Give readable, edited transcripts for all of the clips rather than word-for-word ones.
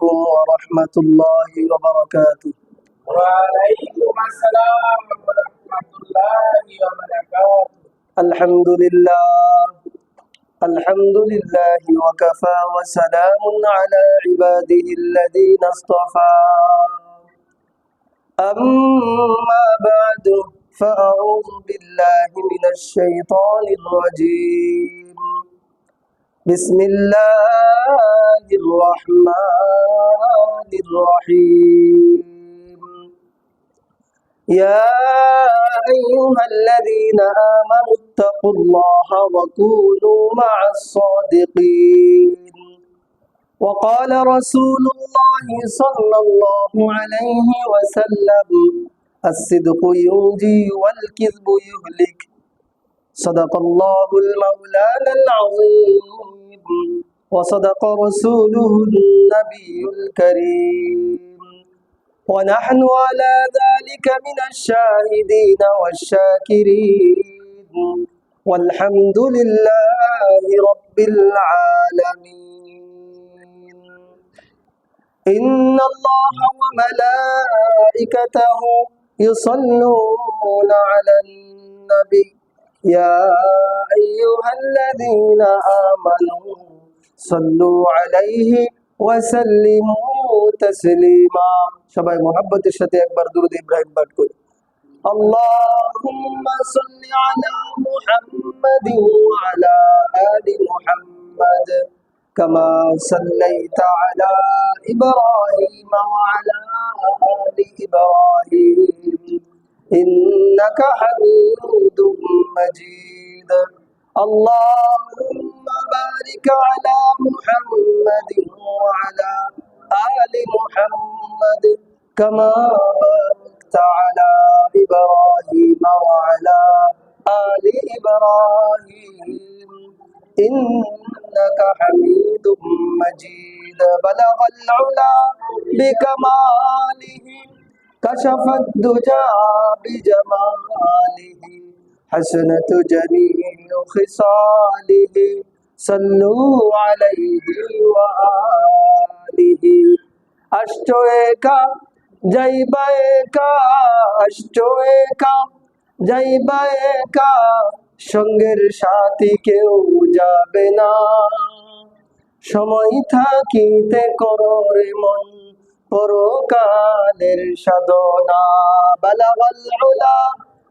عليكم ورحمة الله وبركاته. وعليكم السلام ورحمة الله وبركاته. الحمد لله وكفى وسلام على عباده الذين اصطفى. أما بعد فأعوذ بالله من الشيطان الرجيم. بسم الله الرحمن الرحيم. يا أيها الذين آمنوا اتقوا الله وكونوا مع الصادقين. وقال رسول الله صلى الله عليه وسلم: الصدق ينجي والكذب يهلك. صدق الله المولانا العظيم وصدق رسوله النبي الكريم، ونحن على ذلك من الشاهدين والشاكرين، والحمد لله رب العالمين. إن الله وملائكته يصلون على النبي يا أيها الذين آمنوا صلوا عليه وسلموا تسليما. সবাই মুহাব্বতের সাথে একবার দুরূদ ইব্রাহিম পাঠ করি। اللهم صل على محمد وعلى آل محمد كما صليت على إبراهيم وعلى آل إبراهيم إنك حميد مجيد. اللهم بارك على محمد وعلى آل محمد كما باركت على إبراهيم وعلى آل إبراهيم إنك حميد مجيد. بلغ العلا بكماله كشف الدجى بجماله حسنة جميع خصاله صلوا عليه وآله. अष्टो एका जैबा एका अष्टो एका जैबा एका সঙ্গের সাথী কেউ যাবে না। সময় থাকিতে করো রে মন পরকালের সাধনা। বালাগাল উলা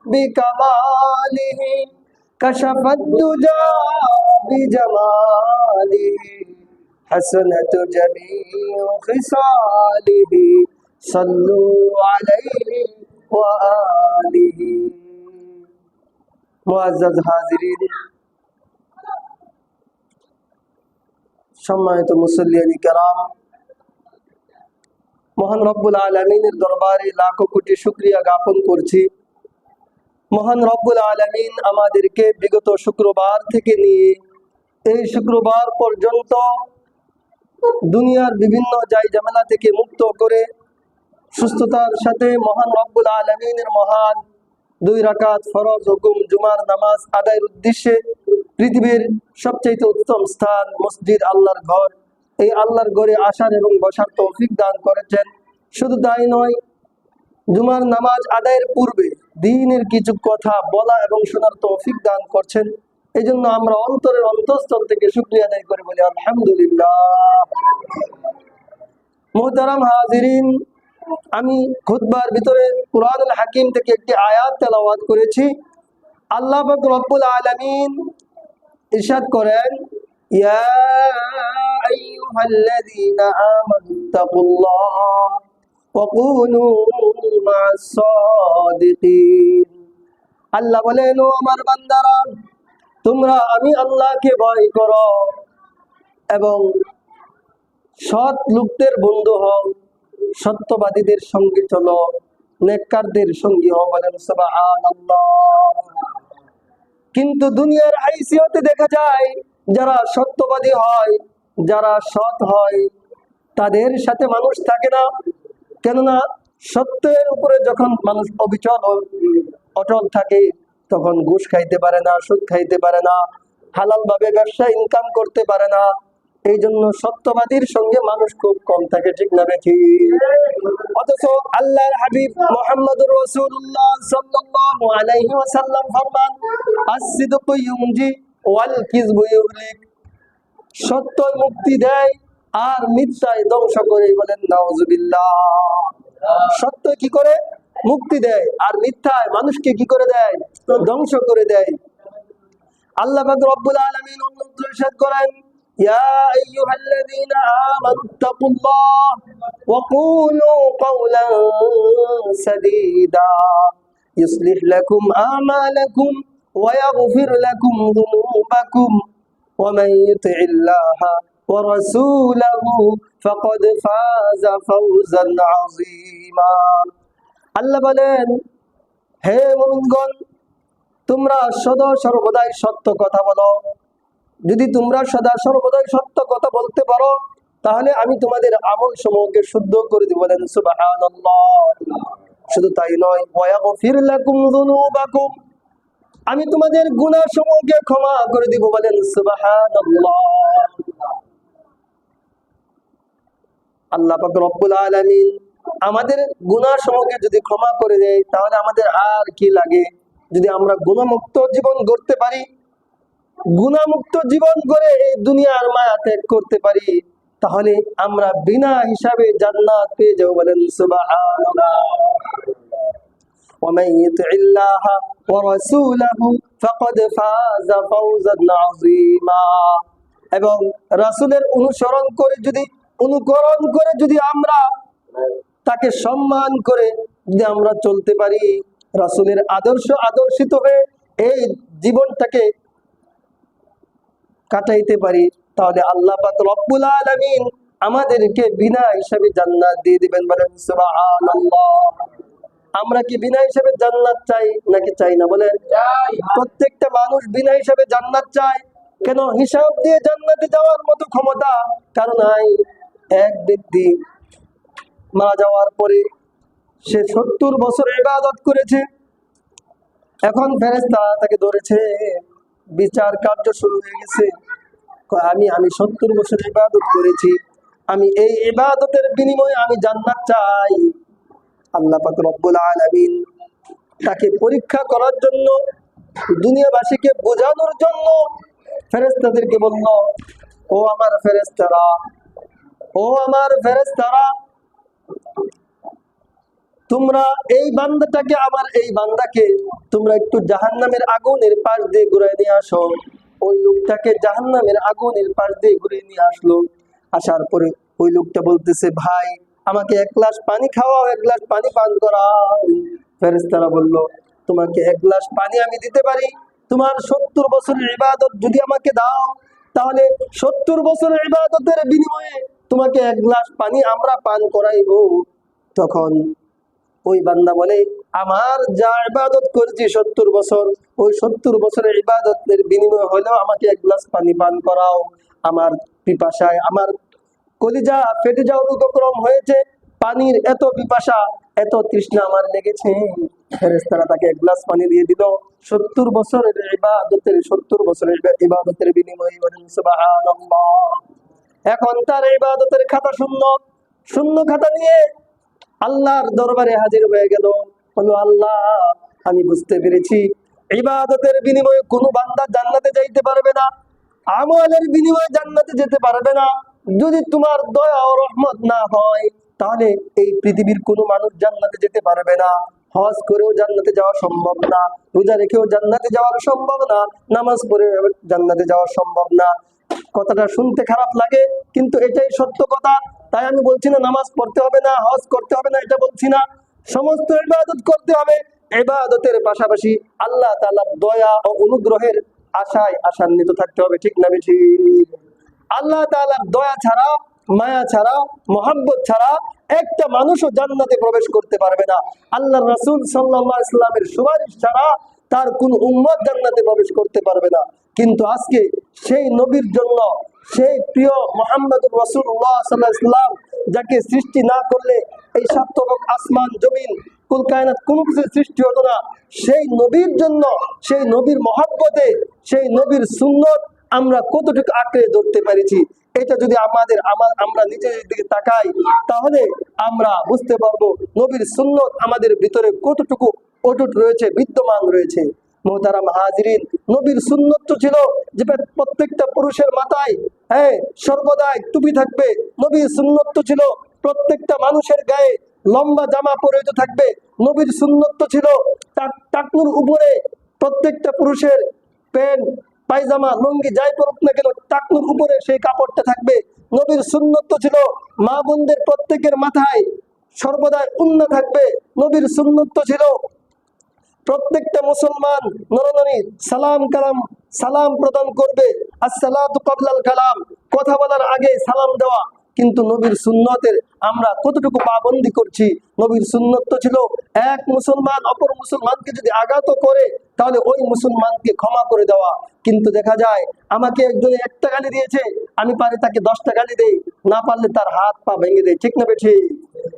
বিকামালিহি কাশাফাদ দুজা বিজামালিহি হাসনাতু জামিউ খিসালিহি সাল্লু আলাইহি ওয়া আলিহি। মুআজ্জাজ হাজিরিন, সম্মানিত মুসল্লিয়ানি কেরাম, মহান রব্বুল আলামিনের দরবারে লাখো কোটি শুকরিয়া জ্ঞাপন করছি। মহান রব্বুল আলামিন আমাদেরকে বিগত শুক্রবার থেকে নিয়ে এই শুক্রবার পর্যন্ত দুনিয়ার বিভিন্ন জায়জামেলা থেকে মুক্ত করে সুস্থতার সাথে মহান রব্বুল আলামিনের মহান 2 রাকাত ফরজ হুকুম জুমার নামাজ আদায়ের উদ্দেশ্যে পৃথিবীর সবচেয়ে উত্তম স্থান মসজিদ আল্লাহর ঘর, এই আল্লাহর ঘরে আসার এবং বসার তৌফিক দান করেছেন। শুধু তাই নয়, জুমার নামাজ আদায়ের পূর্বে দ্বীনের কিছু কথা বলা এবং শোনার তৌফিক দান করছেন। এই জন্য আমরা অন্তরের অন্তঃস্থল থেকে শুকরিয়া আদায় করে বলি আলহামদুলিল্লাহ। মুহতারাম হাজিরিন, আমি খুতবার ভিতরে কুরআনুল হাকিম থেকে একটি আয়াত তেলাওয়াত করেছি। আল্লাহ পাক রব্বুল আলামিন ইরশাদ করেন, ইয়া আইয়ুহাল্লাযীনা আমানুত্তাকুল্লাহ ওয়া কুনু মা'আস সাদিকিন। আল্লাহ বলেন, ও আমার বান্দারা, তোমরা আমি আল্লাহকে ভয় করো এবং সৎ লোকদের বন্ধু হও, সত্যবাদীদের সঙ্গে চলো, নেককারদের সঙ্গী হও। বলেন সুবহানাল্লাহ। কিন্তু দুনিয়ার হাইসিয়তে দেখা যায় যারা সত্যবাদী হয়, যারা সৎ হয়, তাদের সাথে মানুষ থাকে না। কেননা সত্যের উপরে যখন মানুষ অবিচল অটল থাকে, তখন ঘুষ খাইতে পারে না, সুদ খাইতে পারে না, হালাল ভাবে ব্যবসা ইনকাম করতে পারে না, এই জন্য সত্যবাদীর সঙ্গে মানুষ খুব কম থাকে, ঠিক না বেঠি? অথচ আল্লাহর হাবিব মুহাম্মদুর রাসূলুল্লাহ সাল্লাল্লাহু আলাইহি ওয়াসাল্লাম ফরমান, আস-সিদকু ইউনজি ওয়াল কিযবু ইউহলিক। সত্য মুক্তি দেয় আর মিথ্যায় ধ্বংস করে। বলেন নাউজুবিল্লাহ। সত্য কি করে মুক্তি দেয় আর মিথ্যায় মানুষকে কি করে দেয়? ধ্বংস করে দেয়। আল্লাহ পাক রব্বুল আলামিন অন্যত্র ইরশাদ করেন, ইয়া আইয়ুহাল্লাযীনা আমানুত্তাকুল্লাহ ওয়া কুলু কাওলান সাদীদা ইউসলিহ লাকুম আমালাকুম ওয়া ইয়াগফির লাকুম যুনুবাকুম ওয়া মান ইউতি'ইল্লাহা ওয়া রাসূলাহু ফাকাদ ফাযা ফাওজান আযীমা। আল্লাহ বলেন, হে মুমিনগণ, তোমরা সদা সর্বদাই সত্য কথা বলো। যদি তোমরা সদা সর্বদাই সত্য কথা বলতে পারো, তাহলে আমি তোমাদের আমল সমূহকে শুদ্ধ করে দিব। বলেন সুবহানাল্লাহ। শুধু তাই নয়, ওয়া ইয়াগফির লাকুম যুনুবাকুম, আমি তোমাদের গুনাহ সমূহকে ক্ষমা করে দিব। বলেন সুবহানাল্লাহ। আল্লাহ পাক রব্বুল আলামিন আমাদের গুনাহ সমূহকে যদি ক্ষমা করে দেয়, তাহলে আমাদের আর কি লাগে? যদি আমরা গুনাহমুক্ত জীবন গড়তে পারি, গুনাহমুক্ত জীবন গড়ে এই দুনিয়ার মায়া ত্যাগ করতে পারি, তাহলে আমরা বিনা হিসাবে জান্নাত পেয়ে যাব। বলেন সুবহানাল্লাহ। ওয়া মান ইউতি'ইল্লাহা ওয়া রাসূলাহু ফাকাদ ফাযা ফাওজান আযীমা। এবং রাসূলের অনুকরণ করে যদি আমরা তাকে সম্মান করে যদি আমরা চলতে পারি, রাসূলের আদর্শিত হয়ে এই জীবনটাকে কাটাইতে পারি, তাহলে আল্লাহ পাক রব্বুল আলামিন আমাদেরকে বিনা হিসাবে জান্নাত দিয়ে দিবেন। বলেন সুবহানাল্লাহ। আমরা কি বিনা হিসাবে জান্নাত চাই নাকি চাই না? বলেন। প্রত্যেকটা মানুষ বিনা হিসাবে জান্নাত চায়। কেন? হিসাব দিয়ে জান্নাতে যাওয়ার মতো ক্ষমতা কারণ নাই। এক ব্যক্তি মারা যাওয়ার পরে সে 70 বছর ইবাদত করেছে। এখন ফেরেশতা তাকে ধরেছে, বিচার কার্য শুরু হয়ে গেছে। আমি 70 বছর ইবাদত করেছি, আমি এই ইবাদতের বিনিময়ে আমি জান্নাত চাই। আল্লাহ পাক রব্বুল আলামিন তাকে পরীক্ষা করার জন্য, দুনিয়াবাসীকে বোঝানোর জন্য ফেরেশতাদেরকে বলল, ও আমার ফেরেশতারা, তোমরা এই বান্দাটাকে, আমার এই বান্দাকে তোমরা একটু জাহান্নামের আগুনের পাশ দিয়ে ঘুরে নিয়ে আসো। ওই লোকটাকে জাহান্নামের আগুনের পাশ দিয়ে ঘুরে নিয়ে আসলো। আসার পরে ওই লোকটা বলতেছে, ভাই আমাকে এক গ্লাস পানি খাওয়াও, এক গ্লাস পানি পান করাও। ফেরেশতারা বলল, তোমাকে এক গ্লাস পানি আমি দিতে পারি, তোমার 70 বছরের ইবাদত যদি আমাকে দাও, তাহলে 70 বছরের ইবাদতের বিনিময়ে তোমাকে এক গ্লাস পানি আমরা পান করাইব। তখন ওই বান্দা বলে, আমার যা ইবাদত করেছি 70 বছর, ওই 70 বছরের ইবাদতের বিনিময় হলেও আমাকে এক গ্লাস পানি পান করাও। আমার পিপাসায় আমার কলিজা ফেটে যাওয়ার উপক্রম হয়েছে, পানির এত পিপাসা, এত তৃষ্ণা আমার লেগেছে। ফেরেশতারা তাকে এক গ্লাস পানি দিয়ে দিল 70 বছরের ইবাদতের বিনিময়ে। বলেন সুবহানাল্লাহ। এখন তার ইবাদতের খাতা শূন্য খাতা নিয়ে আল্লাহর দরবারে হাজির হয়ে গেল। বলল, আল্লাহ, আমি বুঝতে পেরেছি ইবাদতের বিনিময়ে কোনো বান্দা জান্নাতে যাইতে পারবে না, আমলের বিনিময়ে জান্নাতে যেতে পারবে না। যদি তোমার দয়া ও রহমত না হয়, তাহলে এই পৃথিবীর কোনো মানুষ জান্নাতে যেতে পারবে না। হজ করেও জান্নাতে যাওয়া সম্ভব না, রোজা রেখেও জান্নাতে যাওয়া সম্ভব না, নামাজ পড়ে জান্নাতে যাওয়া সম্ভব না। কথাটা শুনতে খারাপ লাগে, কিন্তু এটাই সত্য কথা। তাই আমি বলছি না নামাজ পড়তে হবে না, হজ করতে হবে না, এটা বলছি না। সমস্ত ইবাদত করতে হবে। ইবাদতের পাশাপাশি আল্লাহ তাআলার দয়া ও অনুগ্রহের আশায় আশান্বিত থাকতে হবে, ঠিক না বেশি? আল্লাহ তাআলার দয়া ছাড়া, মায়া ছাড়া, মোহাব্বত ছাড়া একটা মানুষও জান্নাতে প্রবেশ করতে পারবে না। আল্লাহর রাসূল সাল্লাল্লাহু আলাইহি ওয়াসাল্লামের সুপারিশ ছাড়া তার কোন উম্মত জান্নাতে প্রবেশ করতে পারবে না। কিন্তু আজকে সেই নবীর জন্য, সেই প্রিয় মুহাম্মদুর রাসূলুল্লাহ সাল্লাল্লাহু আলাইহি ওয়াসাল্লাম, যাকে সৃষ্টি না করলে এই সাতক আসমান জমিন কুল কায়নাত কোনো কিছু সৃষ্টি হতো না, সেই নবীর জন্য, সেই নবীর মহব্বতে, সেই নবীর সুন্নত আমরা কতটুকু আঁকড়ে ধরতে পেরেছি, এটা যদি আমরা নিজের দিকে তাকাই, তাহলে আমরা বুঝতে পারবো নবীর সুন্নত আমাদের ভিতরে কতটুকু অটুট রয়েছে, বিদ্যমান রয়েছে। মোহতারাম হাজিরিন, নবীর সুন্নত তো ছিল যে প্রত্যেকটা পুরুষের মাথায় সর্বদাই টুপি থাকবে। নবীর সুন্নত তো ছিল প্রত্যেকটা মানুষের গায়ে লম্বা জামা পরিহিত থাকবে। নবীর সুন্নত তো ছিল টাকনুর উপরে প্রত্যেকটা পুরুষের প্যান্ট, পায়জামা, লুঙ্গি যাই পরুক না কেন, টাকনুর উপরে সেই কাপড়টা থাকবে। নবীর সুন্নত তো ছিল মা বোনদের প্রত্যেকের মাথায় সর্বদাই উন্না থাকবে। নবীর সুন্নত তো ছিল প্রত্যেকটা মুসলমান নরনারী সালাম প্রদান করবে, আসসালাতু ক্বাবলাল কালাম, কথা বলার আগে সালাম দেওয়া। কিন্তু নবীর সুন্নতের আমরা কতটুকু পাবন্দি করছি? নবীর সুন্নত তো ছিল এক মুসলমান অপর মুসলমানকে যদি আঘাত করে তাহলে ওই মুসলমানকে ক্ষমা করে দেওয়া। কিন্তু দেখা যায় আমাকে একজনে একটা গালি দিয়েছে, আমি পারি তাকে 10টা গালি দেই, না পারলে তার হাত পা ভেঙে দেয়, ঠিক না বেঠি?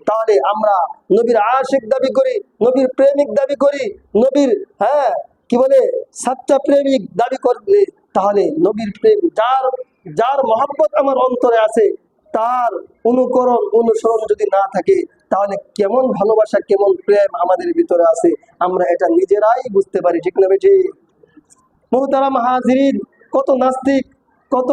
তাহলে আমরা নবীর আশিক দাবি করি, নবীর প্রেমিক দাবি করি, নবীর কি বলে সাচ্চা প্রেমিক দাবি করলে, তাহলে নবীর প্রেম যার মহব্বত আমার অন্তরে আছে, তার অনুসরণ যদি না থাকে, তাহলে কেমন ভালোবাসা, কেমন প্রেম আমাদের ভিতরে আছে আমরা এটা নিজেরাই বুঝতে পারি, ঠিক না বেঠি? মুহতারাম হাজিরিন, কত নাস্তিক, কত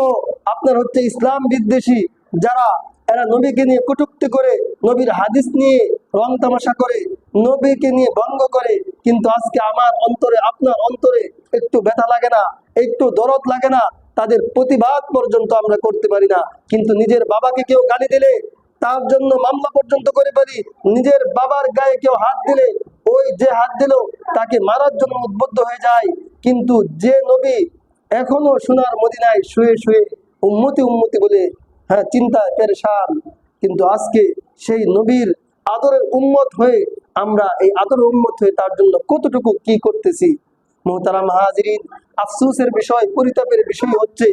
আপনার হচ্ছে ইসলাম বিদ্বেষী যারা এরা নবীকে নিয়ে কটূক্তি করে, নবীর হাদিস নিয়ে রং তামাশা করে, নবীকে নিয়ে ব্যঙ্গ করে। কিন্তু আজকে আমার অন্তরে, আপনার অন্তরে একটু ব্যথা লাগে না, একটু দরদ লাগে না? তাদের প্রতিবাদ পর্যন্ত আমরা করতে পারি না। কিন্তু নিজের বাবাকে কেউ গালি দিলে তার জন্য মামলা পর্যন্ত করে পারি। নিজের বাবার গায়ে কেউ হাত দিলে, ওই যে হাত দিল তাকে মারার জন্য উদ্বুদ্ধ হয়ে যায়। কিন্তু যে নবী এখনো সোনার মদিনায় শুয়ে শুয়ে উম্মতি বলে চিন্তায় পেরেশান, কিন্তু আজকে সেই নবীর আদরের উম্মত হয়ে আমরা এই আদরের উম্মত হয়ে তার জন্য কতটুকু কি করতেছি? মুহতারাম হাজিরিন, আফসোসের বিষয়, পরিতাপের বিষয় হচ্ছে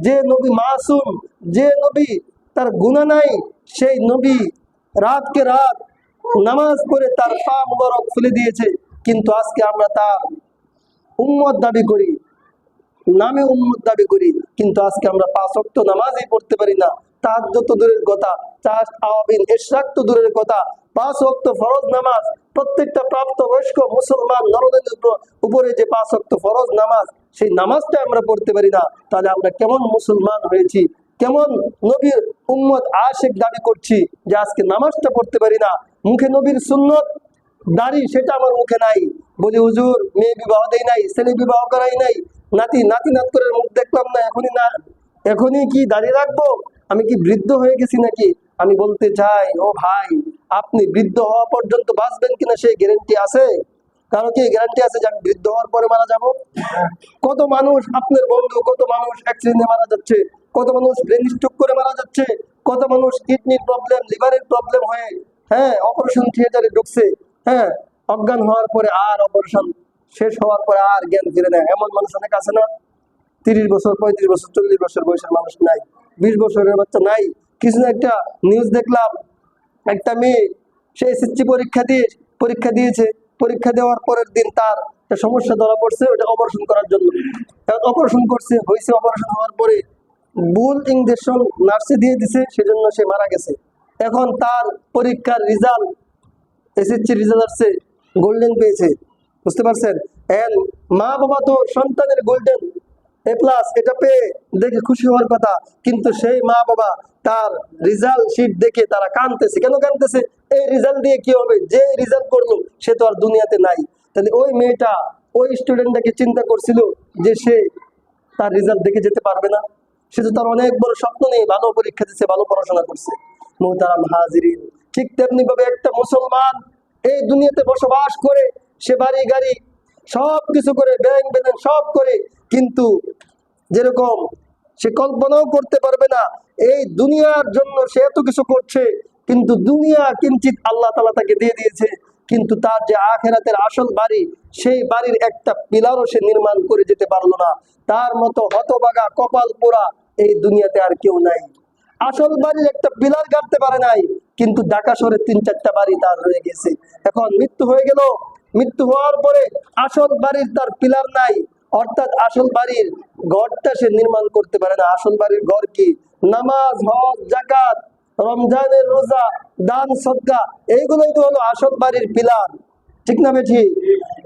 যে নবী মাসুম, যে নবী তার গুনাহ নাই, সেই নবী রাতকে রাত নামাজ পড়ে তার পা মুবারক খুলে দিয়েছে। কিন্তু আজকে আমরা তার উম্মত দাবি করি, নামে উম্মত দাবি করি, কিন্তু আজকে আমরা 5 ওয়াক্ত নামাজই পড়তে পারি না। তাহাজ্জুদ তো দূরের কথা, আওয়াবিন ইশরাক তো দূরের কথা, 5 ওয়াক্ত ফরজ নামাজ প্রত্যেকটা প্রাপ্তবয়স্ক মুসলমান নরনারীর উপরে যে 5 ওয়াক্ত ফরজ নামাজ, সেই নামাজটা আমরা পড়তে পারি না। তাহলে আমরা কেমন মুসলমান হয়েছি, কেমন নবীর উম্মত আশিক দাবি করছি যে আজকে নামাজটা পড়তে পারি না। মুখে নবীর সুন্নত, দাড়ি সেটা আমার মুখে নাই, বলি হুজুর মেয়ে বিবাহ দেই নাই, ছেলে বিবাহ করাই নাই, নাতি করে মুখ দেখলাম না, এখনই কি দাঁড়িয়ে রাখবো? আমি কি বৃদ্ধ হয়ে গেছি নাকি? আমি বলতে চাই, ও ভাই, আপনি বৃদ্ধ হওয়া পর্যন্ত বাঁচবেন কিনা সেই গ্যারান্টি আছে? কারণ কি গ্যারান্টি আছে যে আমি বৃদ্ধ হওয়ার পরে মারা যাব? কত মানুষ, আপনার বন্ধু, কত মানুষ অ্যাক্সিডেন্টে মারা যাচ্ছে, কত মানুষ ব্রেন স্ট্রোক করে মারা যাচ্ছে, কত মানুষ কিডনির প্রবলেম, লিভারের প্রবলেম হয়ে অপারেশন থিয়েটারে ঢুকছে, অজ্ঞান হওয়ার পরে আর অপারেশন শেষ হওয়ার পরে আর জ্ঞান ফিরে নেয়। এমন মানুষ অনেক আছে না? 30 বছর, 35 বছর, 40 বছর বয়সের মানুষ নাই, 20 বছরের বাচ্চা নাই। কিছু একটা নিউজ দেখলাম, একটা মেয়ে সে এসএসসি পরীক্ষা দিয়েছে, পরীক্ষা দেওয়ার পরের দিন তার একটা সমস্যা ধরা পড়ছে, ওটা অপারেশন করার জন্য অপারেশন করছে, হয়েছে। অপারেশন হওয়ার পরে ভুল ইঞ্জেকশন নার্সে দিয়ে দিছে, সেজন্য সে মারা গেছে। এখন তার পরীক্ষার রেজাল্ট, এসএসসি রেজাল্ট আসছে, গোল্ডেন পেয়েছে, বুঝতে পারছেন? মা বাবা তো সন্তানের গোল্ডেন A+ এটা পেয়ে দেখে খুশি হওয়ার কথা, কিন্তু সেই মা বাবা তার রেজাল্ট শিট দেখে তারা কাঁদতেছে। কেন কাঁদতেছে? এই রেজাল্ট দিয়ে কি হবে? যে রেজাল্ট করলো সে তো আর দুনিয়াতে নাই। তাহলে ওই মেয়েটা, ওই স্টুডেন্টটাকে চিন্তা করছিল যে সে তার রেজাল্ট দেখে যেতে পারবে না। সে তো তার অনেক বড় স্বপ্ন নেই, ভালো পরীক্ষা দিচ্ছে, ভালো পড়াশোনা করছে। মুহতারাম হাজিরিন, ঠিক তেমনি ভাবে একটা মুসলমান এই দুনিয়াতে বসবাস করে, সে বাড়ি গাড়ি সব কিছু করে, ব্যাংক ব্যালেন্স সব করে, কিন্তু যেরকম সে কল্পনাও করতে পারবে না এই দুনিয়ার জন্য সে এত কিছু করছে, কিন্তু দুনিয়া কিঞ্চিত আল্লাহ তাআলা তাকে দিয়ে দিয়েছে, কিন্তু তার যে আখিরাতের আসল বাড়ি, সেই বাড়ির একটা পিলারও সে নির্মাণ করে যেতে পারলো না। তার মতো হতভাগা, কপাল পোড়া এই দুনিয়াতে আর কেউ নাই। আসল বাড়ির একটা পিলার গাড়তে পারে নাই, কিন্তু ঢাকা শহরে 3-4টা বাড়ি তার রয়ে গেছে। এখন মৃত্যু হয়ে গেল, মৃত্যু হওয়ার পরে আসল বাড়ির তার পিলার নাই, অর্থাৎ আসল বাড়ির ঘরটা সে নির্মাণ করতে পারে না। আসল বাড়ির ঘর কি? নামাজ, হজ, যাকাত, রমজানের রোজা, দান সদকা, এইগুলোই তো হলো আসল বাড়ির পিলার, ঠিক না বেঠি?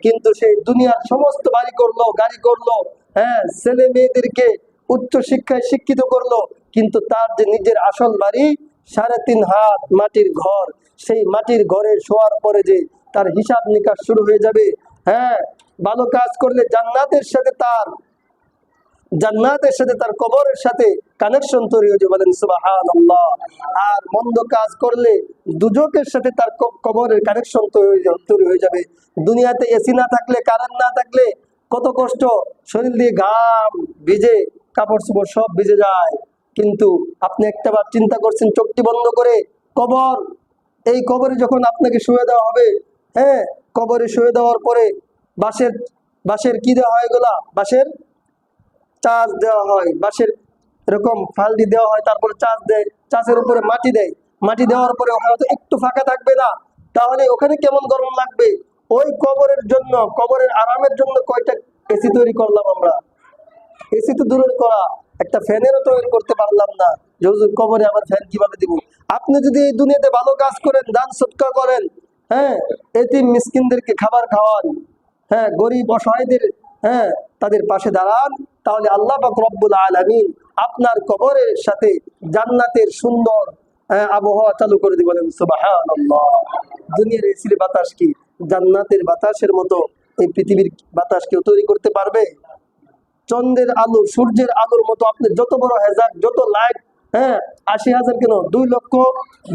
কিন্তু সেই দুনিয়ার সমস্ত বাড়ি করলো, গাড়ি করলো, হ্যাঁ, ছেলে মেয়েদেরকে উচ্চ শিক্ষায় শিক্ষিত করলো, কিন্তু তার যে নিজের আসল বাড়ি 3.5 হাত মাটির ঘর, সেই মাটির ঘরে শোয়ার পরে যে তার হিসাব নিকাশ শুরু হয়ে যাবে, হ্যাঁ, ভালো কাজ করলে জান্নাতের সাথে তার কবরের সাথে কানেকশন তৈরি হয়ে যাবে, বলেন সুবহানাল্লাহ। আর মন্দ কাজ করলে দুজকের সাথে তার কবরের কানেকশন তৈরি হয়ে যাবে। দুনিয়াতে এসি না থাকলে, কারেন্ট না থাকলে কত কষ্ট, শরীর দিয়ে ঘাম ভিজে, কাপড় চোপড় সব ভিজে যায়। কিন্তু আপনি একটাবার চিন্তা করছেন চোখটি বন্ধ করে, কবর, এই কবরে যখন আপনাকে শুয়ে দেওয়া হবে, হ্যাঁ, কবরে শুয়ে দেওয়ার পরে বাঁশের বাঁশের কি দেওয়া হয়, এগুলা বাঁশের চাষ দেওয়া হয়, বাঁশের এরকম ফালদি দেওয়া হয়, তারপরে চাষ দেয়, চাষের উপরে মাটি দেয়, মাটি দেওয়ার পরে ওখানে তো একটু ফাঁকা থাকবে না, তাহলে ওখানে কেমন গরম লাগবে। ওই কবরের জন্য, কবরের আরামের জন্য কয়টা এসি তৈরি করলাম আমরা। এসি তো দূরের করা, একটা ফ্যানেরও তৈরি করতে পারলাম না, যে হুজুর কবরে আবার ফ্যান কিভাবে দিব। আপনি যদি এই দুনিয়াতে ভালো কাজ করেন, দান সদকা করেন, হ্যাঁ, এতিম মিসকিনদেরকে খাবার খাওয়ান, হ্যাঁ, গরিব অসহায়দের, হ্যাঁ, তাদের পাশে দাঁড়ান, তাহলে আল্লাহ পাক রব্বুল আলামিন আপনার কবরের সাথে জান্নাতের সুন্দর আবহাওয়া চালু করে দিবেন, সুবহানাল্লাহ। দুনিয়ার এসির বাতাস কি জান্নাতের বাতাসের মতো এই পৃথিবীর বাতাস কেউ তৈরি করতে পারবে? চন্দ্রের আলো, সূর্যের আলোর মতো আপনি যত বড় হেজাক, যত লাইট, হ্যাঁ, 80,000 কেন 2 লক্ষ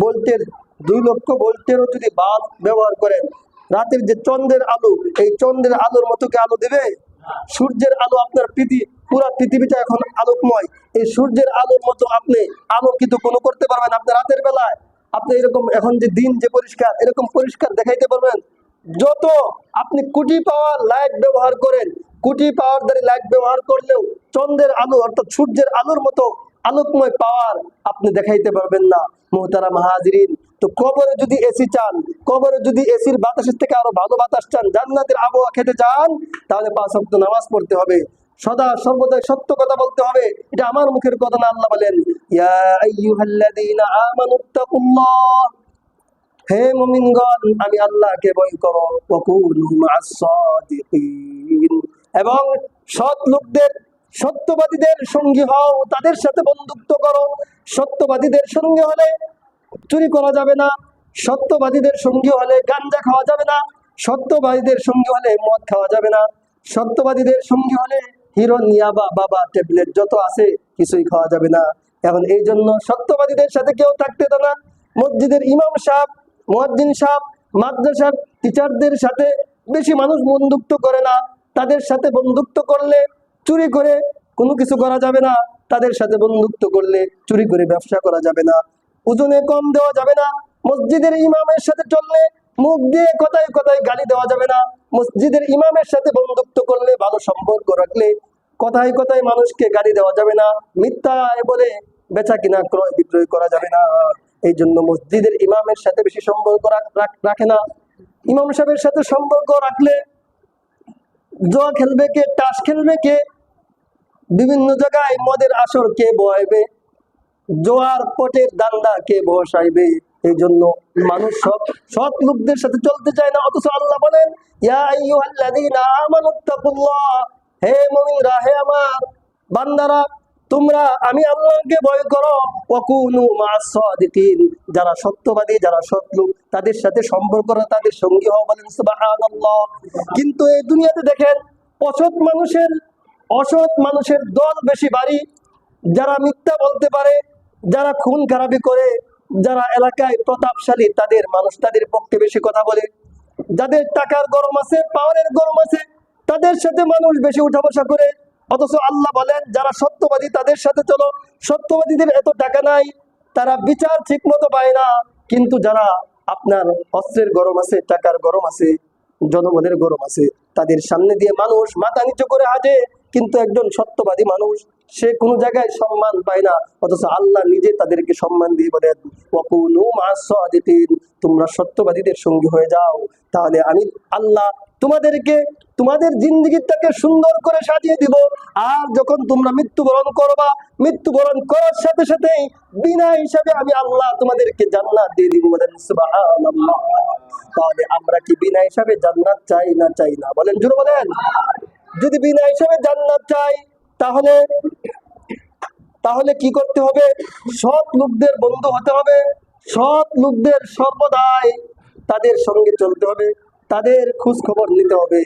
ভোল্টের, 2 লক্ষ ভোল্টেরও যদি বাল্ব ব্যবহার করেন, রাতের যে চন্দ্রের আলো, এই চন্দ্রের আলোর মতো কি আলো দেবে? সূর্যের আলো, আপনার পুরা পৃথিবীটা এখন আলোকময়, এই সূর্যের আলোর মতো আপনি আলোকিত কোনো করতে পারবেন? আপনি রাতের বেলায় আপনি এরকম, এখন যে দিন যে পরিষ্কার, এরকম পরিষ্কার দেখাইতে পারবেন? যত আপনি কোটি পাওয়ার লাইট ব্যবহার করেন, কোটি পাওয়ার দ্বারা লাইট ব্যবহার করলেও চন্দ্রের আলো অর্থাৎ সূর্যের আলোর মতো আলোকময় পাওয়ার আপনি দেখাইতে পারবেন না। মুহতারাম হাজিরিন, তো কবরে যদি এসি চান, কবরে যদি এসির বাতাসের থেকে আরো ভালো বাতাস চান, জান্নাতের আবহাওয়া খেতে চান, তাহলে 5 ওয়াক্ত নামাজ পড়তে হবে, সদা সর্বদাই সত্য কথা বলতে হবে। এটা আমার মুখের কথা না, আল্লাহ বলেন, ইয়া আইয়ুহাল্লাযীনা আমানুত্তাকুল্লাহ, হে মুমিনগণ, আমি আল্লাহকে ভয় করো, ওয়াকুনু মা'আস সাদিকিন, এবং সৎ লোকদের, সত্যবাদীদের সঙ্গী হও, তাদের সাথে বন্ধুত্ব করো। সত্যবাদীদের সঙ্গী হলে চুরি করা যাবে না, সত্যবাদীদের সঙ্গী হলে গাঞ্জা খাওয়া যাবে না, সত্যবাদীদের সঙ্গী হলে মদ খাওয়া যাবে না, সত্যবাদীদের সঙ্গী হলে হিরোইন, ইয়াবা, বাবা, ট্যাবলেট যত আছে কিছুই খাওয়া যাবে না। এখন এই জন্য সত্যবাদীদের সাথে কেউ থাকতে দেয় না। মসজিদের ইমাম সাহেব, মুয়াজ্জিন সাহেব, মাদ্রাসার টিচারদের সাথে বেশি মানুষ বন্ধুত্ব করে না। তাদের সাথে বন্ধুত্ব করলে চুরি করে কোনো কিছু করা যাবে না, তাদের সাথে বন্ধুত্ব করলে চুরি করে ব্যবসা করা যাবে না, ওজনে কম দেওয়া যাবে না। মসজিদের ইমামের সাথে চললে মুখ দিয়ে কথায় কথায় গালি দেওয়া যাবে না। মসজিদের ইমামের সাথে বন্ধুত্ব করলে, ভালো সম্পর্ক রাখলে কথায় কথায় মানুষকে গালি দেওয়া যাবে না, মিথ্যা বলে বেচা কিনা ক্রয় বিক্রয় করা যাবে না। এই জন্য মসজিদের ইমামের সাথে বেশি সম্পর্ক রাখে না। ইমাম সাহেবের সাথে সম্পর্ক রাখলে জুয়া খেলবে কে, তাস খেলবে কে, বিভিন্ন জায়গায় মদের আসর কে বসাইবে, জোয়ার পটের দান্দা কে বসাইবে। এই জন্য মানুষ সৎ লোকদের সাথে চলতে চায় না। অথচ আল্লাহ বলেন, ইয়া আইয়ুহাল্লাযীনা আমানুত্তাকুল্লাহ, হে মুমিনরা, হে আমার বান্দারা, তোমরা আমি আল্লাহকে ভয় করো, ওয়াকুনু মা'আস সাদিকিন, যারা সত্যবাদী, যারা সৎ লোক, তাদের সাথে সম্পর্ক করো, তাদের সঙ্গী হও, বলেন সুবহানাল্লাহ। কিন্তু এই দুনিয়াতে দেখেন, অসৎ মানুষের দল বেশি ভারী, যারা মিথ্যা বলতে পারে, যারা খুন খারাপি করে, যারা এলাকায় প্রতাপশালী, তাদের পক্ষে বেশি কথা বলে, যাদের টাকার গরম আছে, পাওয়ারের গরম আছে, তাদের সাথে মানুষ বেশি উঠা বসা করে। অথচ আল্লাহ বলেন, যারা সত্যবাদী তাদের সাথে চলো। সত্যবাদীদের এত টাকা নাই, তারা বিচার ঠিক মতো পায় না, কিন্তু যারা আপনার অস্ত্রের গরম আছে, টাকার গরম আছে, জনগণের গরম আছে, তাদের সামনে দিয়ে মানুষ মাথা নিচু করে হাঁটে। কিন্তু একজন সত্যবাদী মানুষ, সে কোনো জায়গায় সম্মান পায় না, অথচ আল্লাহ নিজে তাদেরকে সম্মান দিয়ে বলেন, ওয়াকুনু মা'আস সাদিকিন, তোমরা সত্যবাদীদের সঙ্গী হয়ে যাও, তাহলে আমি আল্লাহ তোমাদেরকে তোমাদের জিন্দেগিটাকে সুন্দর করে সাজিয়ে দিব। আর যখন তোমরা মৃত্যুবরণ করবা, মৃত্যুবরণ করার সাথে সাথেই বিনা হিসাবে আমি আল্লাহ তোমাদেরকে জান্নাত দিয়ে দিব। বলেন সুবহানাল্লাহ। তাহলে আমরা কি বিনা হিসাবে জান্নাত চাই না চাই না? বলেন, জোরে বলেন। যদি বিনা হিসাবে জান্নাত চাই, তাহলে তাহলে কি করতে হবে? সৎ লোকদের বন্ধু হতে হবে, সৎ লোকদের সর্বদাই তাদের সঙ্গে চলতে হবে, তাদের খোঁজ খবর নিতে হবে।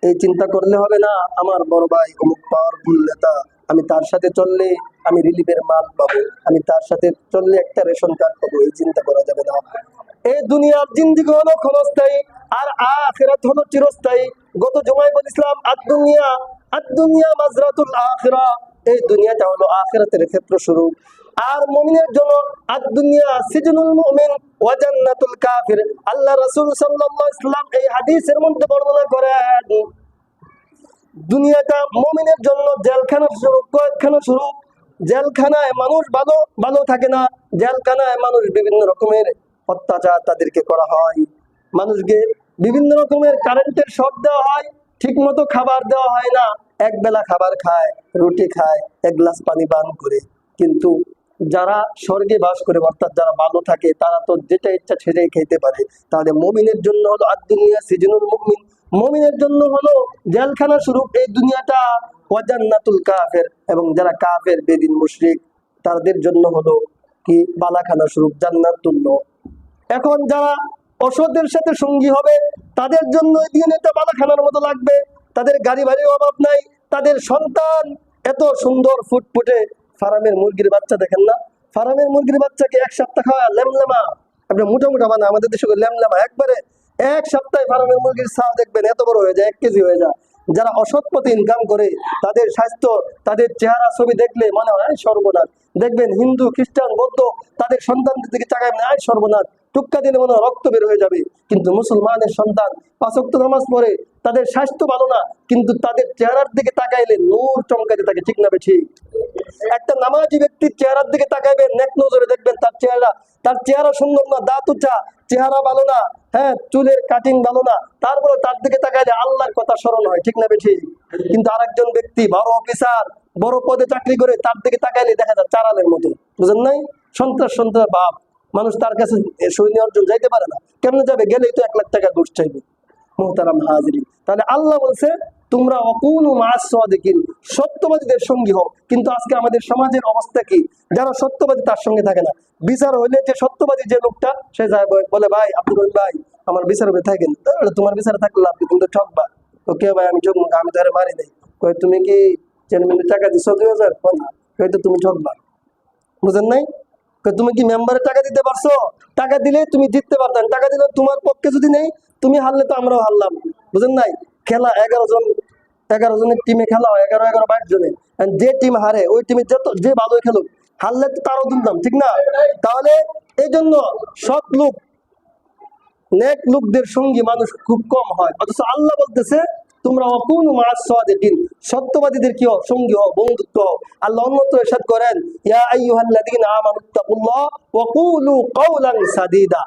এই চিন্তা করলে হবে না আমার বড় ভাই অমুক পাওয়ারফুল নেতা, আমি তার সাথে চললে আমি রিলিফের মাল পাবো, আমি তার সাথে চললে একটা রেশন কার্ড পাবো। এই চিন্তা করা যাবে না। এই দুনিয়ার জিন্দেগি হলো ক্ষণস্থায়ী, আর আখিরাত হলো চিরস্থায়ী। গত জুমায় বলেছিলাম আদ-দুনিয়া মাজরাতুল আখিরা, এই দুনিয়াটা হলো আখিরাতের ক্ষেত্র স্বরূপ। আর মুমিনের জন্য আদ-দুনিয়া সিজনুল মুমিন ওয়া জান্নাতুল কাফির। আল্লাহ রাসূল সাল্লাল্লাহু আলাইহি ওয়াসাল্লাম এই হাদিসের মধ্যে বর্ণনা করেন, দুনিয়াটা মুমিনের জন্য জেলখানার স্বরূপ, কয়েদখানা স্বরূপ। জেলখানায় মানুষ ভালো ভালো থাকে না, জেলখানায় মানুষ বিভিন্ন রকমের অত্যাচার তাদেরকে করা হয়, মানুষকে বিভিন্ন রকমের কারেন্টের শক দেওয়া হয়, ঠিক মতো খাবার দেওয়া হয় না, এক বেলা খাবার খায়, রুটি খায়, এক গ্লাস পানি পান করে। কিন্তু যারা স্বর্গে বাস করে, অর্থাৎ যারা ভালো থাকে, তারা তো যেটা ইচ্ছা সেটাই খেতে পারে। তাহলে মুমিনের জন্য হলো আদ-দুনিয়া সিজনুল মুমিন, মুমিনের জন্য হলো জেলখানা স্বরূপ এই দুনিয়াটা। ওয়া জান্নাতুল কাফির, এবং যারা কাফের বেদিন মুশরিক তাদের জন্য হলো কি বালাখানা স্বরূপ, জান্নাতুল। এখন যারা অসতের সাথে সঙ্গী হবে, তাদের জন্য এই দুনিয়াটা বালাখানার মতো লাগবে। তাদের গাড়ি বাড়ির অভাব নাই, তাদের সন্তান এত সুন্দর ফুটফুটে ফার্মের মুরগির বাচ্চা, দেখেন না? ফার্মের মুরগির বাচ্চাকে এক সপ্তাহ খাওয়া লেমলেমা, আপনি মোটা মোটা বানা, আমাদের দেশে লেমলেমা একবারে। এক সপ্তাহে ফার্মের মুরগির ছাও দেখবেন এত বড় হয়ে যায়, 1 কেজি হয়ে যায়। যারা অসৎ পথে ইনকাম করে, তাদের স্বাস্থ্য, তাদের চেহারা ছবি দেখলে মনে হয় সর্বনাশ। দেখবেন হিন্দু, খ্রিস্টান, বৌদ্ধ, তাদের সন্তানদের দিকে তাকায় না, সর্বনাশ, টুক্কা দিলে মনে হয় রক্ত বের হয়ে যাবে। কিন্তু মুসলমানের সন্তান 5 ওয়াক্ত নামাজ পড়ে, তাদের স্বাস্থ্য ভালো না, কিন্তু তাদের চেহারার দিকে তাকাইলে নূর চমকাতে থাকে, ঠিক না বেঠিক? একটা নামাজি ব্যক্তির চেহারার দিকে তাকাইবেন, নেক নজরে দেখবেন তার চেহারা সুন্দর না, দাঁত উঁচা, চেহারা ভালো না, হ্যাঁ, চুলের কাটিং ভালো না, তারপরে তার দিকে তাকাইলে আল্লাহর কথা স্মরণ হয়, ঠিক না বেঠিক? কিন্তু আরেকজন ব্যক্তি বড় অফিসার, বড় পদে চাকরি করে, তার দিকে তাকাইলে দেখা যায় চারালের মতো, বুঝেন নাই? সন্ত্রাস বাপ, মানুষ তার কাছে সৈন্য অর্জন যাইতে পারে না। কেমনে যাবে? গেলেই তো 1 লাখ টাকা ঘুষ চাইবে। মুহতারাম হাজিরিন, তাহলে আল্লাহ বলছে তোমরা ওয়াকুনু মা'আস সাদিকিন, সত্যবাদীদের সঙ্গী হও। কিন্তু আজকে আমাদের সমাজের অবস্থা কি? যারা সত্যবাদী তার সঙ্গে থাকে না। বিচার হইলে যে সত্যবাদী যে লোকটা, সে যায় বলে ভাই আব্দুল রহিম ভাই আমার বিচার হবে, থাকেন। তাহলে তোমার বিচারে থাকলে আপনি কিন্তু ঠকবা। ওকে ভাই আমি ঠকবো, আমি ধরে মারি নাই। কই তুমি কি চেয়ারম্যানের টাকা দিচ্ছ 2000? হয়তো তুমি ঠকবা, বুঝেন নাই? তুমি কি মেম্বারের টাকা দিতে পারছো? টাকা দিলে তুমি জিততে পারতেন, টাকা দিলে তোমার পক্ষে যদি নেই, তুমি হারলে তো আমরাও হারলাম, বুঝেন নাই? খেলা 11 জনের টিমে খেলা হয়, 11-22 জনে। যে টিম হারে ওই টিমে যে ভালোই খেলুক, হারলে তো তারও দুর্দাম, ঠিক না? তাহলে এই জন্য সৎ লোক, নেক লোকদের সঙ্গী মানুষ খুব কম হয়। অথচ আল্লাহ বলতেছে তোমরা ওয়াকুনু মা'আস সাদিকিন, সত্যবাদীদের কি হও? সঙ্গী হও, বন্ধুত্ব হও। আল্লাহ অন্যত্র ইরশাদ করেন, ইয়া আইয়ুহাল্লাযীনা আমানুত্তাকুল্লাহ ওয়া কুলু কাওলান সাদীদা,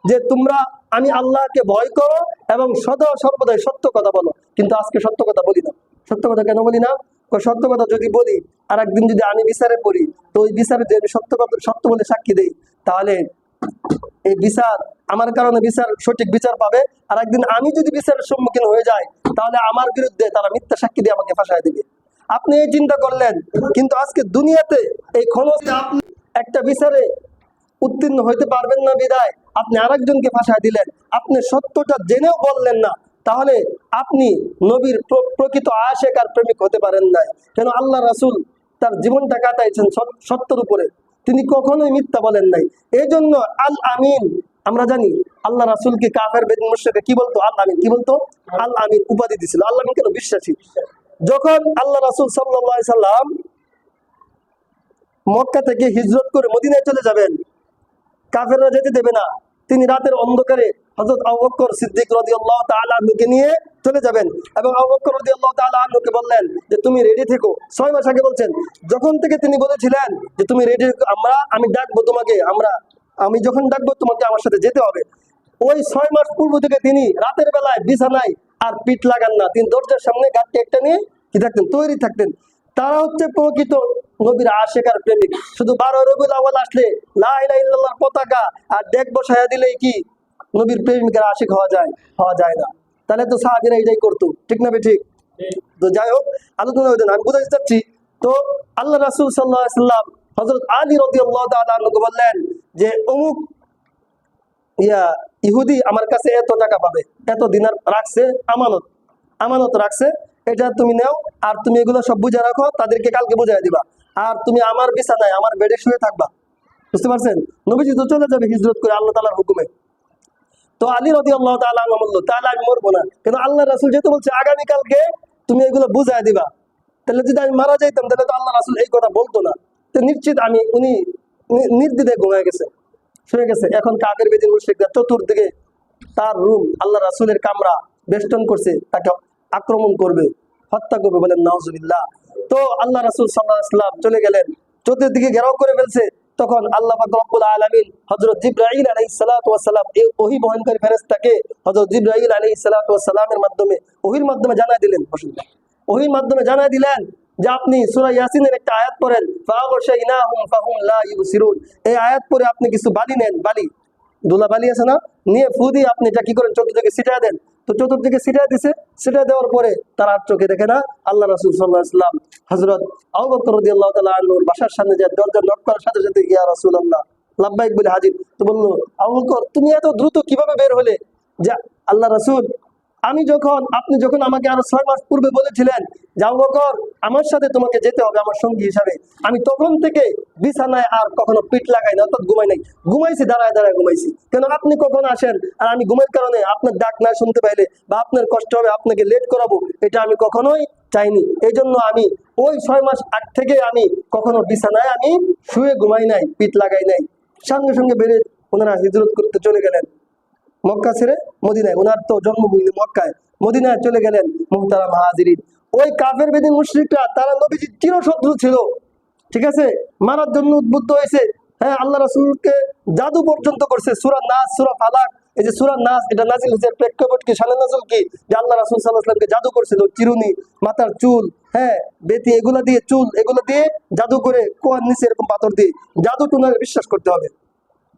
যে তোমরা আমি আল্লাহকে ভয় করো এবং সদা সর্বদাই সত্য কথা বলো। কিন্তু আজকে সত্য কথা বলি না। সত্য কথা কেন বলি না? সত্য কথা যদি বলি, আর একদিন যদি আমি বিচারে পড়ি, তো ওই বিচারে যদি আমি সত্য বলে সাক্ষী দেই, তাহলে এই বিচার আমার কারণে সঠিক বিচার পাবে। আর একদিন আমি যদি বিচারের সম্মুখীন হয়ে যাই, তাহলে আমার বিরুদ্ধে তারা মিথ্যা সাক্ষী দিয়ে আমাকে ফাঁসায় দিবে। আপনি এই চিন্তা করলেন, কিন্তু আজকে দুনিয়াতে এই ক্ষণস্থায়ী আপনি একটা বিচারে উত্তীর্ণ হইতে পারবেন না বিদায় আপনি আরেকজনকে ফাঁসায় দিলেন, আপনি সত্যটা জেনেও বললেন না, তাহলে আপনি নবীর প্রকৃত আশিক আর প্রেমিক হতে পারেন নাই। কেন? আল্লাহ রাসূল তার জীবনটা কাটাইছেন সত্যের উপরে, তিনি কখনোই মিথ্যা বলেন নাই। এই জন্য আল আমিন, আমরা জানি আল্লাহ রাসূলকে কাফের বেদিন মুশরিকরা কি বলতো? আল আমিন। কি বলতো? আল আমিন উপাধি দিছিল। আল আমিন কেন? বিশ্বাসী। যখন আল্লাহ রাসূল সাল্লাল্লাহু আলাইহি সাল্লাম মক্কা থেকে হিজরত করে মদিনায় চলে যাবেন, কাফেররা যেতে দেবে না, তিনি রাতের অন্ধকারে হযরত আবু বকর সিদ্দিক রাদিয়াল্লাহু তাআলা আনহুকে নিয়ে চলে যাবেন এবং আবু বকর রাদিয়াল্লাহু তাআলা আনহুকে বললেন যে তুমি রেডি থেকো। 6 মাস আগে বলছেন, যখন থেকে তিনি বলেছিলেন যে তুমি রেডি, আমি ডাকবো তোমাকে, আমি যখন ডাকবো তোমাকে আমার সাথে যেতে হবে, ওই 6 মাস পূর্ব থেকে তিনি রাতের বেলায় বিছানায় আর পিঠ লাগান না, তিনি দরজার সামনে গাড়ি একটা নিয়ে কি থাকতেন, তৈরি থাকতেন। তারা হচ্ছে প্রকৃত নবীর আশিক আর প্রেমিক। শুধু 12 রবিউল আউয়াল আসলে লা ইলাহা ইল্লাল্লাহর পতাকা আর ডেক বসায়া দিলেই কি নবীর প্রেমিকের আশিক হওয়া যায়? হওয়া যায় না। তাহলে তো সাহাবীরা এটাই করতো, ঠিক না ঠিক? তো যাই হোক, আলোচনা হইতেন, আমি বুঝাতে চাচ্ছি। তো আল্লাহ রাসূল সাল্লাল্লাহু আলাইহি সাল্লাম হযরত আলী রাদিয়াল্লাহু তাআলা আনহুকে বললেন যে অমুক ইহুদি আমার কাছে এত টাকা পাবে, এত দিনার রাখছে, আমানত রাখছে, এটা তুমি নাও, আর তুমি এগুলো সব বুঝে রাখো, তাদেরকে কালকে বুঝাই দিবা, আর তুমি আমার বিছানায় আমার বেডে শুয়ে থাকবা। বুঝতে পারছেন? নবীজি তো চলে যাবে হিজরত করে আল্লাহ তাআলার হুকুমে। তো আলী রাদিয়াল্লাহু তাআলা আনহু বলল, তাহলে আমি মরবো না, কিন্তু আল্লাহ রাসূল যেহেতু বলছে আগামীকালকে তুমি এগুলো বুঝাই দিবা, তাহলে যদি আমি মারা যাইতাম তাহলে তো আল্লাহ রাসূল এই কথা বলতো না। তো নিশ্চিত উনি নির্দ্বিধায় ঘুমায় গেছে, শুয়ে গেছে। এখন কাফের বেদিন মুশরিকরা চতুর্দিকে তার রুম, আল্লাহ রাসূলের কামরা বেষ্টন করছে, তাকে আক্রমণ করবে, হত্যা করবে, বলেন নাউজুবিল্লাহ। তো আল্লাহ রাসূল সাল্লাল্লাহু আলাইহি ওয়াসাল্লাম চলে গেলেন, চতুর্দিকে ঘেরাও করে ফেলছে। তখন আল্লাহ পাক রব্বুল আলামিন হযরত জিবরাইল আলাইহিস সালাতু ওয়াস সালাম, এই ওহী বহনকারী ফেরেশতাকে হযরত জিবরাইল আলাইহিস সালাতু ওয়াস সালামের মাধ্যমে, ওহীর মাধ্যমে জানায় দিলেন, ওহীর মাধ্যমে জানায় দিলেন যে আপনি সূরা ইয়াসিনের একটা আয়াত পড়েন, ফাগশাইনাহুম ফাহুম লা ইউসিরুন। এই আয়াত পড়ে আপনি কিছু বালি নেন, ধুলা বালি আছে না, নিয়ে ফু দিয়ে আপনি এটা কি করেন, চতুর্দিকে ছিটিয়ে দেন। তো চতুর্দিকে ছিটিয়ে দিছে, ছিটিয়ে দেওয়ার পরে তারা আর চোখে দেখে না। আল্লাহ রাসূল সাল্লাল্লাহু আলাইহি ওয়াসাল্লাম হযরত আবু বকর রাদিয়াল্লাহু তাআলা আনহুর বাসার সামনে যে দরজা নক করার সাথে সাথে ইয়া রাসূলুল্লাহ লাব্বাইক বলে হাজির। তো বললো, আবু বকর তুমি এত দ্রুত কিভাবে বের হলে? যে আল্লাহ রাসূল, আপনি যখন আমাকে আরো 6 মাস পূর্বে বলেছিলেন যে আবু বকর আমার সাথে তোমাকে যেতে হবে আমার সঙ্গী হিসাবে, আমি তখন থেকে বিছানায় আর কখনো পিঠ লাগাই না, অর্থাৎ ঘুমাই নাই, ঘুমাইছি দাঁড়ায় দাঁড়ায় ঘুমাইছি। কেন আপনি কখন আসেন আর আমি ঘুমের কারণে আপনার ডাক না শুনতে পাইলে বা আপনার কষ্ট হবে, আপনাকে লেট করাবো, এটা আমি কখনোই চাইনি। এই জন্য আমি ওই 6 মাস আগ থেকে আমি কখনো বিছানায় আমি শুয়ে ঘুমাই নাই, পিঠ লাগাই নাই। সঙ্গে সঙ্গে বেড়ে ওনারা হিজরত করতে চলে গেলেন মক্কা ছেড়ে মদিনায়। ওনার তো জন্মভূমি মক্কায়, মদিনায় চলে গেলেন। মুহতারাম হাজিরিন, ওই কাফের বেদিন মুশরিকরা তারা নবীজির চিরশত্রু ছিল, ঠিক আছে, মারার জন্য উদ্বুদ্ধ হয়েছে। হ্যাঁ, আল্লাহ রাসূলকে জাদু পর্যন্ত করছে। সূরা নাস, সূরা ফালাক, এই যে সূরা নাস, এটা নাজিল হয়েছে প্রেক্ষাপট কি, শানে নাজুল কি, যে আল্লাহ রাসূল সাল্লাল্লাহু আলাইহি ওয়াসাল্লামকে জাদু করছিল, চিরুনি, মাথার চুল, হ্যাঁ বেতি, এগুলো দিয়ে, চুল এগুলো দিয়ে জাদু করে, কোয়ার নিচে এরকম পাথর দিয়ে জাদু টুনারে বিশ্বাস করতে হবে।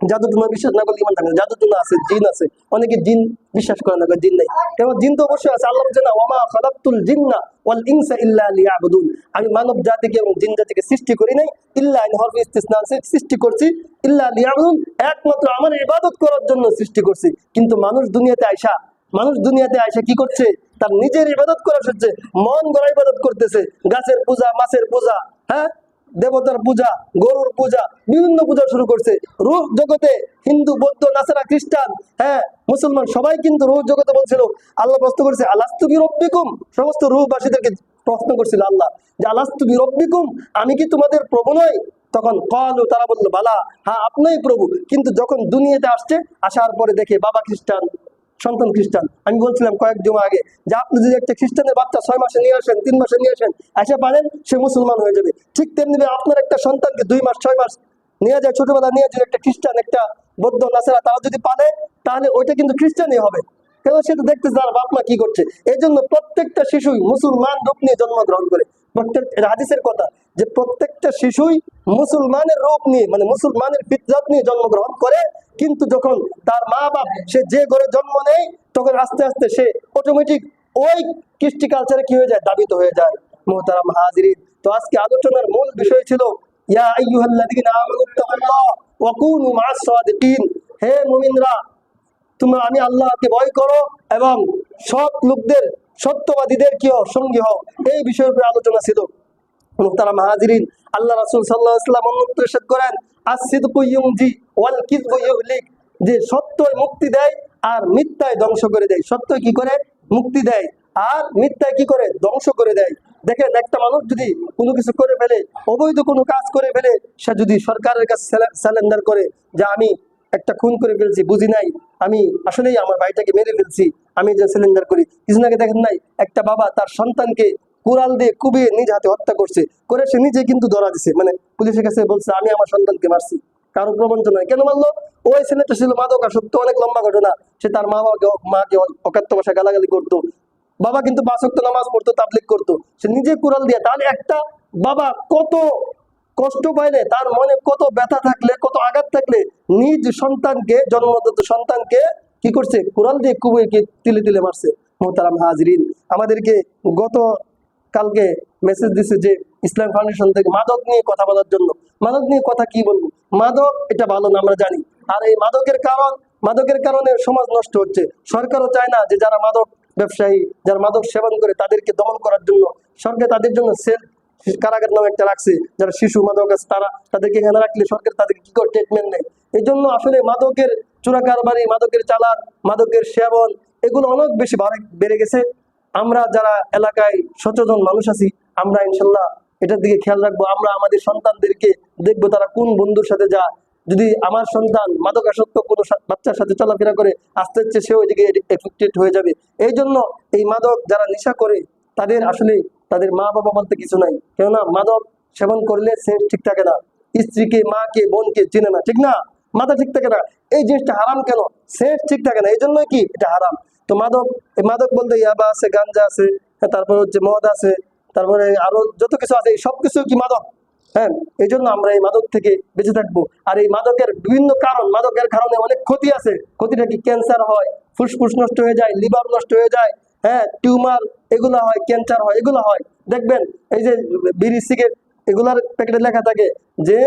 জাদু টুনা বিশ্বাস না করলে ইমান থাকে না। জাদু টুনা আছে, জিন আছে, অনেকে জিন বিশ্বাস করে না, জিন নাই। কেন? জিন তো অবশ্যই আছে। আল্লাহ বলছে না, ওয়ামা খালাকতুল জিন্না ওয়াল ইনসা ইল্লা লিয়াবুদুন, আমি মানব জাতিকে এবং জিন জাতিকে সৃষ্টি করি নাই, ইল্লা হরফ ইস্তিসনা আছে, সৃষ্টি করছি, ইল্লা লিয়াবুদুন, একমাত্র আমার ইবাদত করার জন্য সৃষ্টি করছি। কিন্তু মানুষ দুনিয়াতে আয়সা কি করছে? তার নিজের ইবাদত করা হচ্ছে, মন গড়া ইবাদত করতেছে, গাছের পূজা, মাছের পূজা, হ্যাঁ দেবতার পূজা, গরুর পূজা, বিভিন্ন পূজা শুরু করছে। রূহ জগতে হিন্দু, বৌদ্ধ, নাসারা, খ্রিস্টান, হ্যাঁ মুসলমান, সবাই কিন্তু রূহ জগতে বলছিল। আল্লাহ প্রশ্ন করেছে, আলাস্তু বিরব্বিকুম, সমস্ত রূহবাসীদেরকে প্রশ্ন করছিল আল্লাহ যে আলাস্তু বিরব্বিকুম, আমি কি তোমাদের প্রভু নই? তখন ক্বালু, তারা বললো বালা, হ্যাঁ আপনিই প্রভু। কিন্তু যখন দুনিয়াতে আসার পরে দেখে বাবা খ্রিস্টান, সন্তান খ্রিস্টান। আমি বলছিলাম কয়েক জমা আগে যে আপনি যদি একটা খ্রিস্টানের বাচ্চা 6 মাসে নিয়ে আসেন, 3 মাসে নিয়ে আসেন, আসা পারেন সে মুসলমান হয়ে যাবে। ঠিক তেমনি আপনার একটা সন্তানকে 2 মাস 6 মাস নিয়ে যায়, ছোটবেলা নিয়ে যদি একটা খ্রিস্টান, একটা বৌদ্ধ, নাসারা, তারা যদি পালে, তাহলে ওইটা কিন্তু খ্রিস্টানই হবে। কেন? সে তো দেখতে তার বাপ মা কি করছে। এই জন্য প্রত্যেকটা শিশুই মুসলমান রূপ নিয়ে জন্মগ্রহণ করে। হাদিসের কথা যে প্রত্যেকটা শিশুই মুসলমানের রূপ নিয়ে, মানে মুসলমানের ফিতরাত নিয়ে জন্মগ্রহণ করে। কিন্তু যখন তার মা বাপ, সে যে ঘরে জন্ম নেয়, তখন আস্তে আস্তে সে অটোমেটিক ওই কৃষ্টি কালচারে কি হয়ে যায়, দাবিত হয়ে যায়। মুহতারাম হাজিরিন, তো আজকে আলোচনার মূল বিষয় ছিল ইয়া আইয়ুহাল্লাযীনা আমানুত্তাকুল্লাহ ওয়া কুনু মা'আস সাদিকিন, হে মুমিনরা তোমরা আমি আল্লাহকে ভয় করো এবং সৎ লোকদের, সত্যবাদীদের কি হও, সঙ্গী হও। এই বিষয়ের উপরে আলোচনা ছিল। মুহতারাম হাজিরিন, আল্লাহ রাসূল সাল্লাল্লাহু আলাইহি ওয়াসাল্লাম অন্যত্র ইরশাদ করেন, আস-সিদকু ইউনজি ওয়াল কিযবু ইউহলিক, যে সত্যই মুক্তি দেয় আর মিথ্যায় ধ্বংস করে দেয়। সত্য কি করে? মুক্তি দেয়, আর মিথ্যায় কি করে? ধ্বংস করে দেয়। দেখেন, একটা মানুষ যদি কোনো কিছু করে ফেলে, অবৈধ কোনো কাজ করে ফেলে, সে যদি সরকারের কাছে স্যালেন্ডার করে যে আমি একটা খুন করে ফেলছি, বুঝি নাই, আমি আসলেই আমার ভাইটাকে মেরে ফেলছি, আমি যে সিলিন্ডার করি। কিছুদিন আগে দেখেন নাই, একটা বাবা তার সন্তানকে কুড়াল দিয়ে কুবিয়ে নিজ হাতে হত্যা করছে, করে সে নিজে কিন্তু ধরা দিছে, মানে পুলিশের কাছে বলছে আমি আমার সন্তানকে মারছি, কারো প্রবঞ্চনায়। কেন মারলো? ওই ছেলেটা ছিল মাদকাসক্ত, অনেক লম্বা ঘটনা। সে তার মাকে অকাত্য ভাষায় গালাগালি করতো, বাবা কিন্তু 5 ওয়াক্ত নামাজ পড়তো, তাবলীগ করতো, সে নিজে কোরআন দিয়ে। তাহলে একটা বাবা কত কষ্ট পাইলে, তার মনে কত ব্যথা থাকলে, কত আঘাত থাকলে নিজ সন্তানকে, জন্মদত্ত সন্তানকে কি করছে, কোরআন দিয়ে কুবুকে তিলে তিলে মারছে। মোহতারাম হাজরিন, আমাদেরকে গত কালকে মেসেজ দিছে যে ইসলাম ফাউন্ডেশন থেকে মাদক নিয়ে কথা বলার জন্য। মাদক নিয়ে কথা কি বলবো, মাদক এটা ভালো না, আমরা জানি। আর এই মাদকের কারণে সমাজ নষ্ট হচ্ছে। সরকারও চায় না যে যারা মাদক ব্যবসায়ী, যারা মাদক সেবন করে তাদেরকে দমন করার জন্য সরকার তাদের জন্য সেল কারাগার নামে একটা রাখছে। যারা শিশু মাদক আছে তাদেরকে এখানে রাখলে সরকার তাদেরকে কি করে ট্রিটমেন্ট নেয়। এই জন্য আসলে মাদকের চোরা কারবারি, মাদকের চালান, মাদকের সেবন এগুলো অনেক বেশি বেড়ে গেছে। আমরা যারা এলাকায় সচেতন মানুষ আছি, আমরা ইনশাল্লাহ এটার দিকে খেয়াল রাখবো। আমরা আমাদের সন্তানদেরকে দেখবো তারা কোন বন্ধুর সাথে যায়। যদি আমার সন্তান মাদকাসক্ত কোনো বাচ্চার সাথে চলাফেরা করে, আস্তে আস্তে সে ওইদিকে এফেক্টেড হয়ে যাবে। এই জন্য এই মাদক যারা নেশা করে তাদের আসলে তাদের মা বাবা বলতে কিছু নাই। কেননা মাদক সেবন করলে সেন্স ঠিক থাকে না, স্ত্রীকে, মাকে, বোনকে চিনে না, ঠিক না, মাথা ঠিক থাকে না। এই জিনিসটা হারাম কেন, সেন্স ঠিক থাকে না, এই জন্যই কি এটা হারাম। তো মাদক বলতে ইয়াবা আছে, গাঞ্জা আছে, তারপর হচ্ছে মদ আছে, তারপরে আরো যত কিছু আছে, এই সবকিছু কি মাদক। হ্যাঁ, এই জন্য আমরা এই মাদক থেকে বেঁচে থাকবো। আর এই মাদকের বিভিন্ন কারণ, মাদকের কারণে অনেক ক্ষতি আছে। ক্ষতিটা কি, ক্যান্সার হয়, ফুসফুস নষ্ট হয়ে যায়, লিভার নষ্ট হয়ে যায়, হ্যাঁ, টিউমার এগুলো হয়, ক্যান্সার হয়, এগুলো হয়। দেখবেন এই যে বিড়ি সিগারেট এগুলার প্যাকেটে লেখা থাকে যে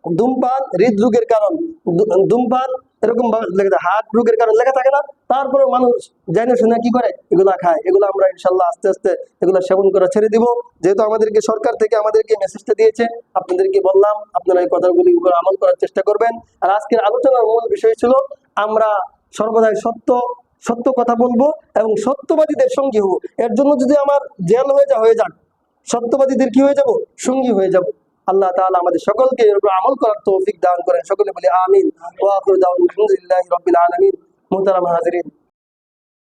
ধূমপান হৃদরোগের কারণ, ধূমপান এরকম হার্ট রোগের কারণ লেখা থাকে না। তারপরে মানুষ জানে শুনে কি করে, এগুলা খায়। এগুলো আমরা ইনশাল্লাহ আস্তে আস্তে এগুলো সেবন করা ছেড়ে দিব। যেহেতু আমাদেরকে সরকার থেকে আমাদেরকে মেসেজটা দিয়েছে, আপনাদেরকে বললাম আপনারা এই কথাগুলি উপর আমল করার চেষ্টা করবেন। আর আজকের আলোচনার মূল বিষয় ছিল আমরা সর্বদাই সত্য কথা বলবো এবং সত্যবাদীদের সঙ্গী হবো। এর জন্য যদি আমার জেল হয়ে যাক, সত্যবাদীদের কি হয়ে যাব, সঙ্গী হয়ে যাব। আল্লাহ তাআলা আমাদের সকলকে এর উপর আমল করার তৌফিক দান করেন। সকলে বলি আমিন। ওয়া আখিরু দাওয়ানা আলহামদুলিল্লাহি রাব্বিল আলামিন। মুহতারাম হাজিরিন,